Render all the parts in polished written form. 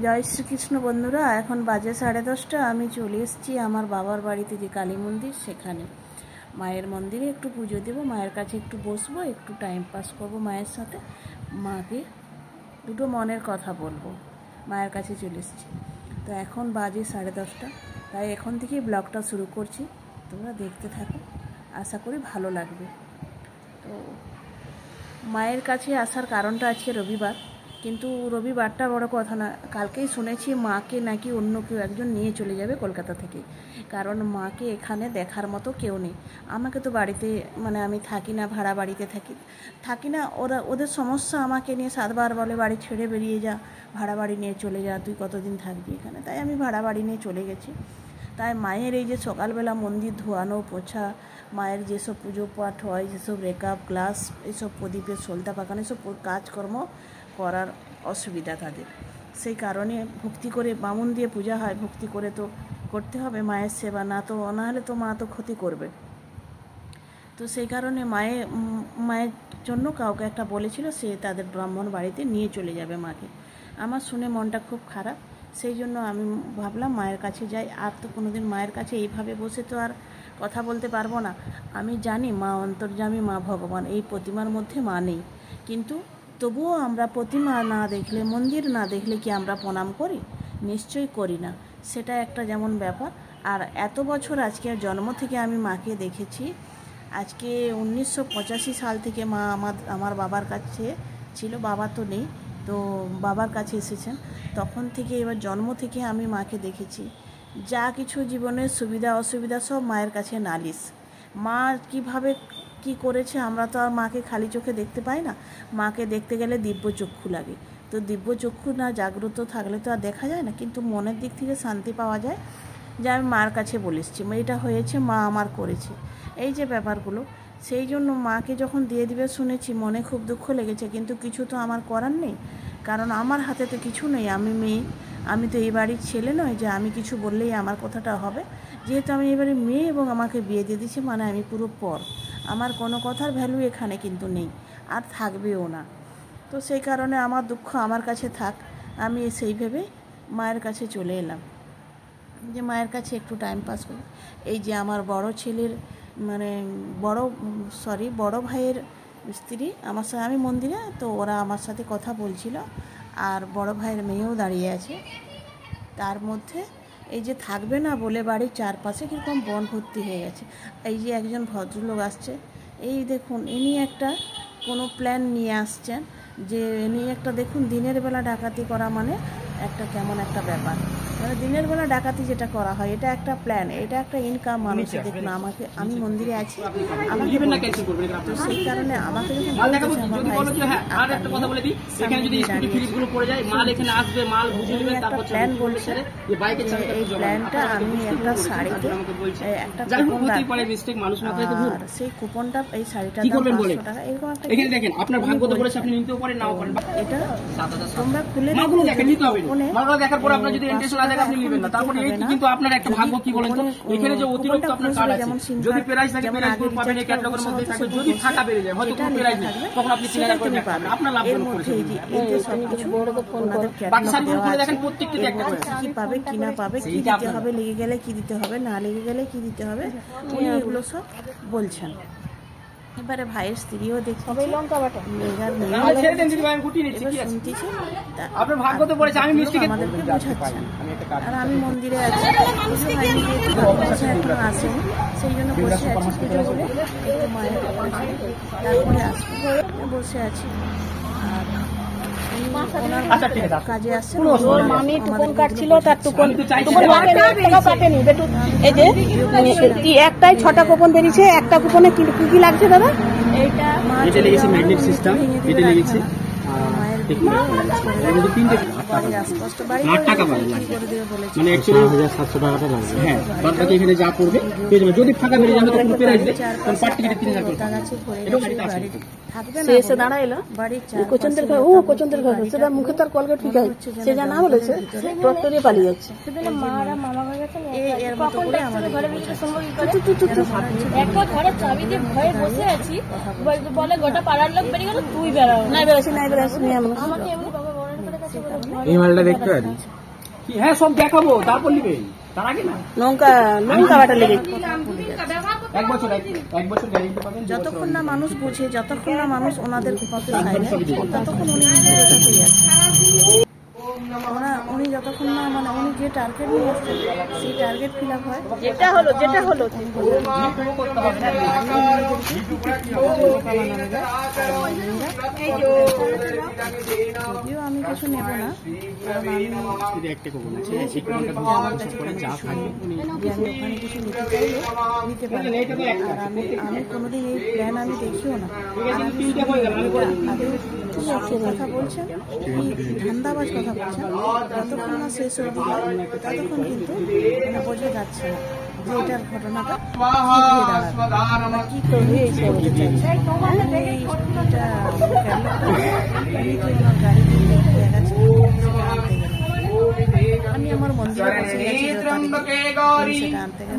জয় শ্রীকৃষ্ণ বন্ধুরা, এখন বাজে 10:30। আমি চলে এসেছি আমার বাবার বাড়িতে, যে কালী মন্দির, সেখানে মায়ের মন্দিরে একটু পুজো দেব। মায়ের কাছে একটু বসবো, একটু টাইম পাস করব মায়ের সাথে, মাকে দুটো মনের কথা বলবো। মায়ের কাছে চলে এসেছি, তো এখন বাজে 10:30, তাই এখন থেকেই ব্লগটা শুরু করছি। তোমরা দেখতে থাকো, আশা করি ভালো লাগবে। তো মায়ের কাছে আসার কারণটা, আজকে রবিবার, কিন্তু রবিবারটা বড় কথা না। কালকেই শুনেছি মাকে নাকি অন্য কেউ একজন নিয়ে চলে যাবে কলকাতা থেকে, কারণ মাকে এখানে দেখার মতো কেউ নেই। আমাকে তো বাড়িতে, মানে আমি থাকি না, ভাড়া বাড়িতে থাকি না। ওদের সমস্যা আমাকে নিয়ে 7বার বলে বাড়ি ছেড়ে বেরিয়ে যা, ভাড়া বাড়ি নিয়ে চলে যা, তুই কতদিন থাকবি এখানে। তাই আমি ভাড়া বাড়ি নিয়ে চলে গেছি। তাই মায়ের এই যে সকালবেলা মন্দির ধোয়ানো পোছা, মায়ের যেসব পুজো পাঠ হয়, যেসব রেকআপ ক্লাস, এইসব প্রদীপের সলতা পাকানো, এসব কাজকর্ম করার অসুবিধা তাদের। সেই কারণে ভক্তি করে, বামুন দিয়ে পূজা হয়, ভক্তি করে তো করতে হবে মায়ের সেবা, না হলে তো মা তো ক্ষতি করবে। তো সেই কারণে মায়ের জন্য কাউকে একটা বলেছিল, সে তাদের ব্রাহ্মণ বাড়িতে নিয়ে চলে যাবে মাকে। আমার শুনে মনটা খুব খারাপ, সেই জন্য আমি ভাবলাম মায়ের কাছে যাই। আর তো কোনোদিন মায়ের কাছে এইভাবে বসে তো আর কথা বলতে পারবো না। আমি জানি মা অন্তর্যামী, মা ভগবান, এই প্রতিমার মধ্যে মা নেই, কিন্তু তবুও আমরা প্রতিমা না দেখলে, মন্দির না দেখলে কি আমরা প্রণাম করি? নিশ্চয়ই করি না। সেটা একটা যেমন ব্যাপার। আর এত বছর, আজকে জন্ম থেকে আমি মাকে দেখেছি। আজকে 1985 সাল থেকে মা আমার বাবার কাছে ছিল, বাবা তো নেই, তো বাবার কাছে এসেছেন তখন থেকে। এবার জন্ম থেকে আমি মাকে দেখেছি। যা কিছু জীবনের সুবিধা অসুবিধা সব মায়ের কাছে নালিশ। মা কিভাবে কি করেছে, আমরা তো আর মাকে খালি চোখে দেখতে পাই না। মাকে দেখতে গেলে দিব্য চক্ষু লাগে, তো দিব্য চক্ষু না জাগ্রত থাকলে তো আর দেখা যায় না। কিন্তু মনের দিক থেকে শান্তি পাওয়া যায়, যা আমি মার কাছে বলেছি এটা হয়েছে, মা আমার করেছে, এই যে ব্যাপারগুলো। সেই জন্য মাকে যখন দিয়ে দিবে শুনেছি, মনে খুব দুঃখ লেগেছে, কিন্তু কিছু তো আমার করার নেই, কারণ আমার হাতে তো কিছু নেই। আমি মেয়ে, আমি তো এই বাড়ির ছেলে নয় যে আমি কিছু বললেই আমার কথাটা হবে। যেহেতু আমি এই বাড়ির মেয়ে এবং আমাকে বিয়ে দিয়ে দিচ্ছে, মানে আমি পুরো পর, আমার কোনো কথার ভ্যালু এখানে কিন্তু নেই, আর থাকবেও না। তো সেই কারণে আমার দুঃখ আমার কাছে থাক, আমি সেই ভেবে মায়ের কাছে চলে এলাম, যে মায়ের কাছে একটু টাইম পাস করি। এই যে আমার বড় ছেলের, মানে বড় ভাইয়ের স্ত্রী আমার সাথে, আমি মন্দিরে, তো ওরা আমার সাথে কথা বলছিল, আর বড় ভাইয়ের মেয়েও দাঁড়িয়ে আছে। তার মধ্যে এই যে থাকবে না বলে বাড়ির চারপাশে কীরকম বন ভর্তি হয়ে গেছে। এই যে একজন ভদ্রলোক আসছে, এই দেখুন, ইনি একটা কোনো প্ল্যান নিয়ে আসছেন, যে ইনি একটা, দেখুন, দিনের বেলা ডাকাতি করা মানে একটা কেমন একটা ব্যাপার। মানে দিনের বেলা ডাকাতি যেটা করা হয়, এটা একটা প্ল্যান, এটা একটা ইনকাম মানুষের। দেখুন, আমি মন্দিরে আছি, তো সেই কারণে আমাকে যখন একটা প্ল্যান বলছে, এই প্ল্যানটা আমি একটা শাড়িতে একটা কুপন, আর সেই কুপনটা, এই শাড়িটা 500 টাকা, এরকম এটা তোমরা খুলে আপনার যদি ইন্টারেস্ট না থাকে আপনি নেবেন না। তারপরে এই কিন্তু আপনার একটা ভাগ্য, কি বলেন তো, এখানে যে অতিরিক্ত আপনার কার্ড আছে, যদি প্রাইস থাকে প্রাইস গুলো পাবেন, এই ক্যাটালগের মধ্যে থাকবে। যদি ফাঁকা বেরিয়ে যায়, হয়তো কোনো প্রাইস নেই, তখন আপনি 3000 করে পাবেন, আপনার লাভ হলো। এই যে সবকিছু ওনাদের ক্যাটালগ দেওয়া আছে, দেখেন প্রত্যেকটা একটা কি পাবে কি না পাবে, কি দিতে হবে, লেগে গেলে কি দিতে হবে, না লেগে গেলে কি দিতে হবে, উনি এগুলো সব বলছেন। এবারে ভাইয়ের স্ত্রীও দেখছি, আমাদেরকে বোঝাচ্ছেন। আর আমি মন্দিরে আছি, এখনো আসেনি, সেই জন্য বসে আছি পুজো করে, একটু মায়ের তারপরে আসবো, বসে আছি। আর কাজে আসছে, একটাই 6টা কুপন বেরিয়েছে, একটা কুপনে কি লাগছে দাদা? এইটা লেগেছে ম্যাগনেট সিস্টেম, এটা লেগেছে হ্যাঁ, বাদ বাকি এখানে যা করবে যদি ফাঁকা বেরিয়ে যাবে তখন পেরে আসবে, পার টিকিটে 3000 সে এসে দাঁড়াইলো কোচন্দের ঘর, কোচন্দের ঘর, সেটা মুখে তার কলগেট ঠিক আছে, সে যা না বলেছে ট্রক্টর দিয়ে পালিয়ে যাচ্ছে। একটা ঘরের চাবি দিয়ে ভয়ে বসে আছি, বলে গোটা পাড়ার লোক বেরিয়ে গেল, তুই বেড়াও, নাই বেড়াচ্ছি, নাই বেড়াচ্ছি, আমাকে এমনি বাবা বড় করে কাছে এই মালটা দেখতে পারি কি? হ্যাঁ সব দেখাবো, তারপর নিবেন, তার আগে না। লঙ্কা বাটা লেগে 1 বছর গ্যারেন্টি পাবেন। যতক্ষণ না মানুষ বুঝে, যতক্ষণ না মানুষ ওনাদের পথে চাইবে, ততক্ষণ উনি নিজের কাছেই আছে। উনি যতক্ষণ না মানে উনি যে টার্গেট নিয়ে আসছেন সেই টার্গেট ফিল আপ হয়, যেটা হলো যদিও আমি কিছু নেব না, কারণ আমি আমার কাছে ওখানে কিছু নিতে চাইলে নিতে পারি। আর আমি কোনোদিন এই প্ল্যান আমি দেখিও না। কথা বলছেন ধান্দাবাজ কথা বলছেন, যতক্ষণ না শেষ অবধি হয় ততক্ষণ কিন্তু মানে বোঝা যাচ্ছে না যে এটার ঘটনাটা কি করবে। আমি আমার মন্দিরে বসে গেছি সেটা আনতে গেলে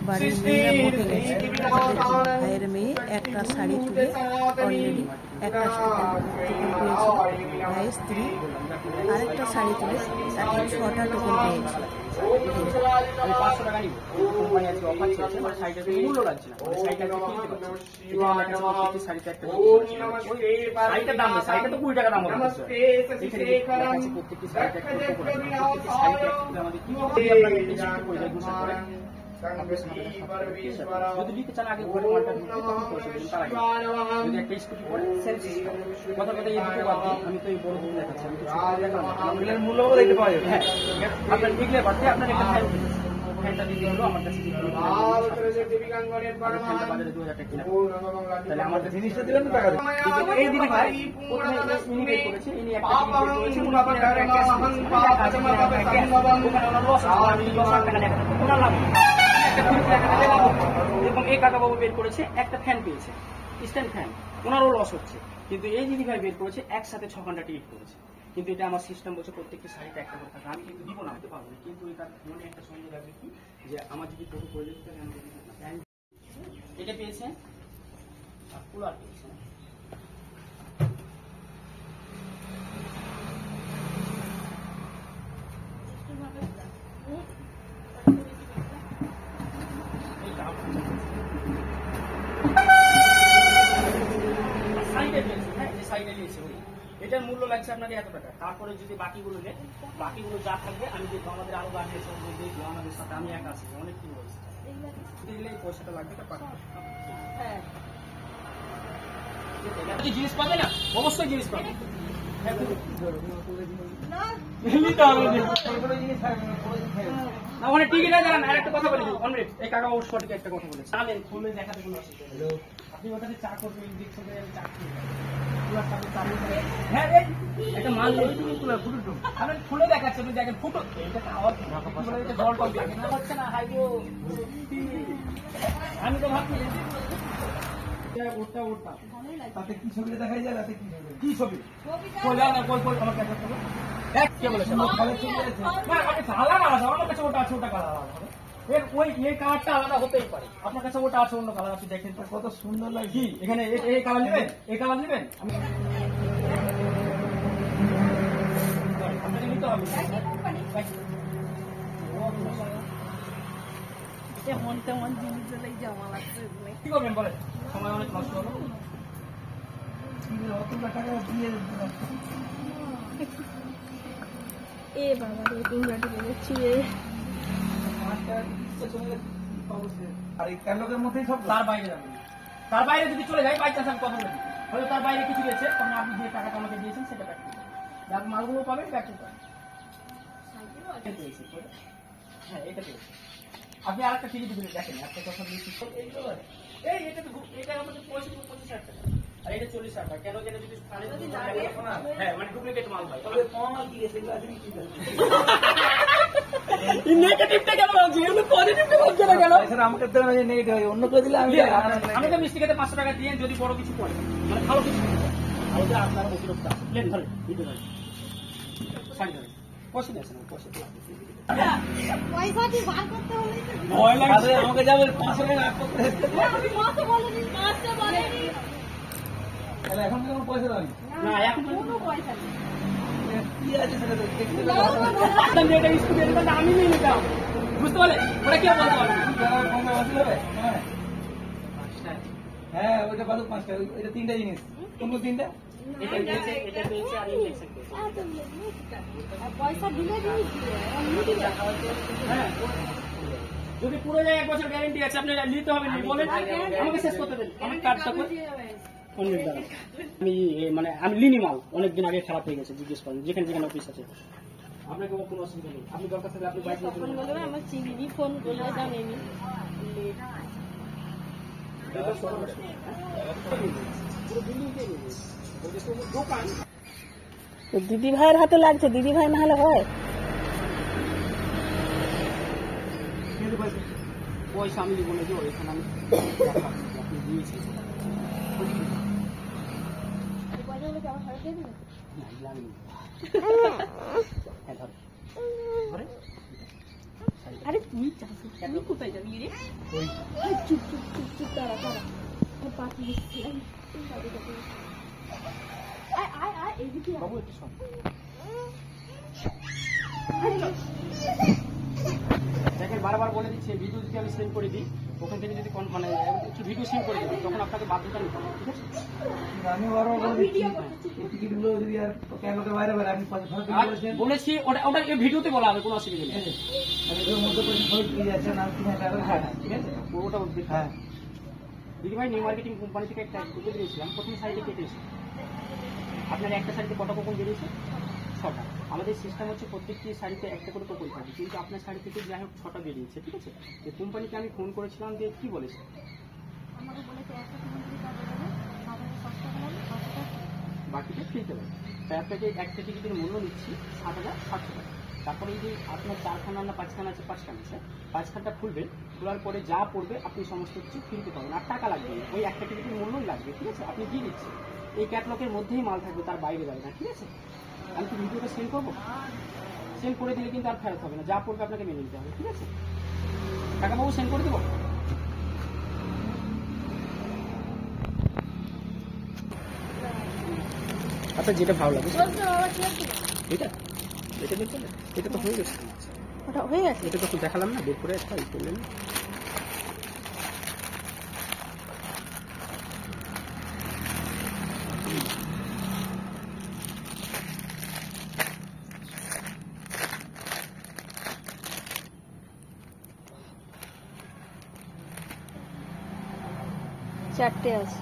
বাড়ির মেয়েরা বসে গেছে। ভাইয়ের মেয়ে একটা শাড়ি তুলে অলরেডি একটা টোকন পেয়েছিল, ভাইয়ের স্ত্রী আরেকটা শাড়ি তুলে তাকে 6টা টোকন পেয়েছে। যদি লিখতে চান আগে ঘরে মালটা ঢুকতে তখন পয়সা দেবেন, তার আগে যদি একটা স্কুটি পড়ে কথা এই দুটো বাদ দিই। আমি তো এই বড় দিন দেখাচ্ছি, আমি তো দেখালাম মূল্যও দেখতে পাওয়া যাবে। হ্যাঁ আপনার লিখলে বাদে আপনার একটা ফ্যানটা দিয়ে দিল আমার কাছে, বাজারে 2000 টাকা কিনা, তাহলে আমার কাছে জিনিসটা দিলেন টাকা দেবেন। এই দিনে ভাই প্রথমে ইনি বের করেছে, ইনি একটা জিনিস বের করেছে, এবং এই কাকাবাবু বের করেছে একটা ফ্যান পেয়েছে, স্ট্যান্ড ফ্যান, ওনারও লস হচ্ছে। কিন্তু এই দিদি ভাই বের করেছে একসাথে 6 ঘন্টা টিকিট করেছে। কিন্তু এটা আমার সিস্টেম বলছে প্রত্যেকটা শাড়িতে একটা করে থাকে, আমি কিন্তু দিব না, দিতে পারবো না। কিন্তু এটা মনে একটা সঙ্গে লাগবে কি যে আমার যদি ফটো করে দিতে এটা পেয়েছে আর কুলার পেয়েছে। এটার মূল্য লাগছে আপনাকে এত টাকা। তারপরে যদি বাকিগুলো যা থাকবে আমি দেখবো, আমাদের আরো গাড়ি এসে দেখবো, আমাদের সাথে আমি একা আছি, অনেক কি বলছি দিলে এই পয়সাটা লাগবে। জিনিস পাবে না, অবশ্যই জিনিস পাবে। ওখানে টিকিট আছে না। আরেকটা কথা বলি, এই কাকা ওর সঠিক একটা কথা বলেছে, জানেন খুলে দেখাতে কোনো অসুবিধা নেই। আপনি ওটাতে চা করবেন, দেখছেন চা হ্যাঁ একটা মাল খুলে দেখাচ্ছে, আপনি দেখেন ফুটো জল টল হচ্ছে না। আমি তো ভাবছি ওটা তাতে কি ছবি দেখা যায়, তাতে কি ছবি আমার কাছে কে বলেছে আমার কাছে ওটা আছে, ওটা কালার আলাদা হবে। এই কালারটা আলাদা হতেই পারে, আপনার কাছে ওটা আছে অন্য কালার, আপনি দেখেন কত সুন্দর লাগে। কি এখানে এই কালার নেবেন, এই কালার নেবেন, আপনাকে নিতে হবে। কি করবেন বলেন, সময় অনেক নষ্ট হলো। এ বাবা রে, তোমরা ঢুকে যাচ্ছি রে। আর এই ক্যাটালগের মধ্যেই সব, তার বাইরে যাবেন। তার বাইরে যদি চলে যায় বাই চান্স আমি কথা বলি, হয়তো তার বাইরে কিছু রয়েছে, তখন আপনি যে টাকাটা আমাকে দিয়েছেন সেটা ব্যাক করবেন, যার মালগুলো পাবেন ব্যাক করবেন। হ্যাঁ এটা পেয়েছে। আপনি আর একটা টিকিট দিলে দেখেন একটা কথা বলছি, এটা তো এটা আমাদের 25,000 টাকা আর এটা 40,000 টাকা। কেন যেটা যদি হ্যাঁ মানে ডুপ্লিকেট মাল হয়, তবে কম মাল দিয়েছে নেগেটিভটা কেন বলছি, এগুলো পজিটিভটা বলছে না কেন? স্যার আমাকে তো নেগেটিভ হয়, অন্য করে দিলে আমি তো মিষ্টি খেতে 500 টাকা দিয়ে যদি বড় কিছু পড়ে মানে ভালো কিছু তাহলে আপনারা অতিরিক্ত প্লেন ধরে ভিডিও ধরে শাড়ি ধরে পয়সা দিয়েছেন, পয়সা কি বার করতে হলে ভয় লাগছে আমাকে যাবে 500 টাকা রাখ করতে। এখন কোনো পয়সা দাও না, এখন কোনো পয়সা নেই। কি আছে সেটা তো দেখতে দাও। এটা স্কুটি আমি নিয়ে নিতাম, বুঝতে পারলে? ওরা কি বলতে পারবে? কমে বসে হবে। হ্যাঁ, ওইটা বাদু 5টা, এটা 3টা জিনিস। কোন 3টা? এটা পেয়েছে আর ইনজেকশন পেয়েছে। পয়সা দিলে হ্যাঁ, যদি পুরো যায় 1 বছর গ্যারান্টি আছে, আপনি নিতে হবে না বলেন, আমাকে শেষ করতে দেন। আমার কার্ডটা করে আমি লিনি মাল অনেকদিন আগে খারাপ হয়ে গেছে, জিজ্ঞেস করেন যেখানে যেখানে অফিস আছে। আপনাকে কোনো অসুবিধা নেই, আপনি দরকার থাকলে আপনি বাইক নিয়ে চলুন। আমার চিনি ফোন করে জানেনি দিদি ভাইয়ের হাতে লাগছে, দিদি ভাই না হলে হয়? পয়সা আমি দিব না, এখানে আমি আপনি দিয়েছি। আরে তুই চাষি কোথায় যাবি রে? চুপ চুপ চুপ চুপ তারা তারা পাখি দিচ্ছি এদিকে বাবু একটু শোন, দেখেন বারবার বলে দিচ্ছে ভিডিও যদি আমি সেন্ড করে দিই, ওখান থেকে যদি মানে একটু ভিডিও সেন্ড করে দিই, তখন আপনাকে বাধ্যতা নিতে হবে, ঠিক আছে? আমি বারবার টিকিটগুলো যদি আর ক্যামেরাতে বাইরে বাইরে আমি বলেছি, ওটা এই ভিডিওতে বলা হবে, কোনো অসুবিধা নেই। ওটা হ্যাঁ, দিদি ভাই নিউ মার্কেটিং কোম্পানি থেকে একটা টিকিট দিয়েছিলাম, প্রথম সাইডে কেটেছি। আপনার একটা শাড়িতে কটা কুপন বেরিয়েছে? 6টা। আমাদের সিস্টেম হচ্ছে প্রত্যেকটি শাড়িতে একটা করে কুপন থাকে, কিন্তু আপনার শাড়ি থেকে যাই হোক 6টা বেরিয়েছে, ঠিক আছে? যে কোম্পানিকে আমি ফোন করেছিলাম, যে কি বলেছে বাকিটা ফ্রিতে দেবে। তাই আপনাকে একটা টিকিটের মূল্য নিচ্ছি 7,700 টাকা। তারপরে এই যে আপনার 4খানা না 5খানা আছে, 5খানা আছে, 5খানাটা খুলবেন, খোলার পরে যা পড়বে আপনি সমস্ত কিছু ফ্রিতে পাবেন, আর টাকা লাগবে না, ওই একটা টিকিটের মূল্যই লাগবে, ঠিক আছে? আপনি দিয়ে দিচ্ছেন, এই ক্যাটলগের মধ্যেই মাল থাকবে, তার বাইরে যাবে না, ঠিক আছে? আমি কি ভিডিওটা সেন্ড করবো? সেন্ড করে দিলে কিন্তু আর ফেরত হবে না, যা পড়বে আপনাকে মেনে নিতে হবে, ঠিক আছে? টাকা বাবু সেন্ড করে দেবো। আচ্ছা, যেটা ভালো লাগে এটা এটা দেখছেন, এটা তো হয়ে গেছে, ওটা হয়ে গেছে, এটা তো দেখালাম না, বের করে একটা করলেন। চারটে আছে,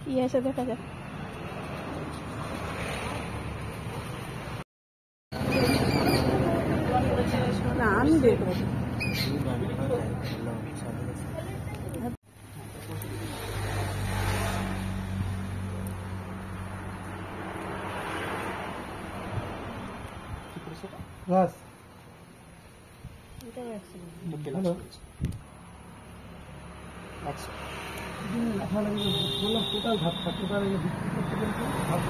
কি আছে দেখা যাক। না আমি দেখবো, বাস এটাই আছে। হ্যালো, আচ্ছা আপনারা বললাম টোটাল ভাত টোটাল ভাত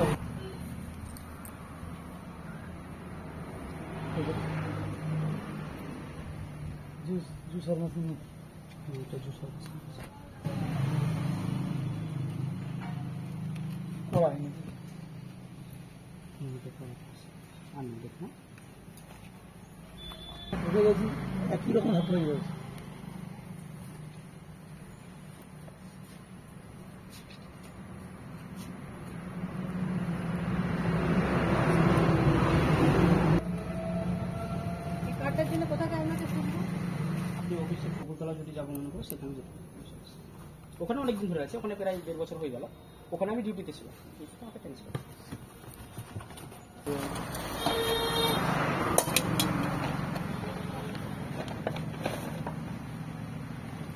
জুসার মাছ জুসার আমি দেখলাম একই রকম হাত হয়ে যাচ্ছে। আপনি অফিসে ঠাকুরতলা যদি যাবো মনে করো, সেখানে যেতে ওখানে অনেকদিন ধরে আছে, ওখানে প্রায় 1.5 বছর হয়ে গেল, ওখানে আমি ডিউটিতে ছিলাম, আমাকে ট্রান্সফার।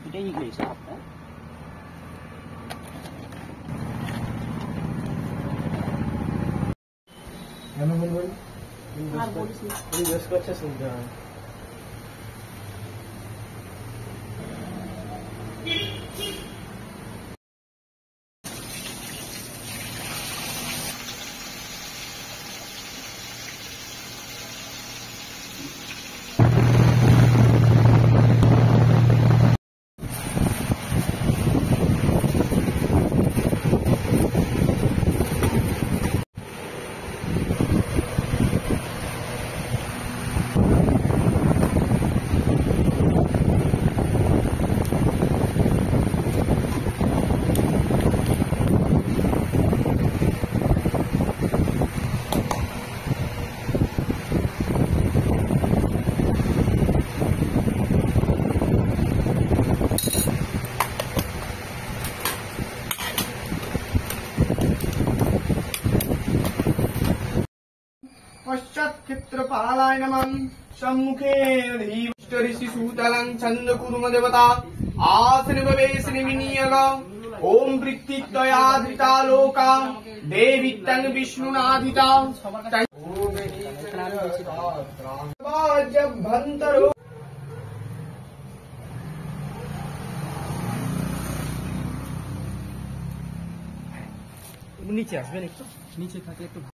এটাই ইংলিশ আপনার ইনভেস্ট করছে শুনতে হয়। क्षेत्रपालाय नमः सम्मुखे धीष्ट ऋषि सूतलं छन्द कुर्म देवता आसन भवेशनि विनियोग ओम वृत्तित्वया धृता लोका देवी तंग विष्णुनाधिता जब भंतरो নিচে আসবেন একটু নিচে থাকলে একটু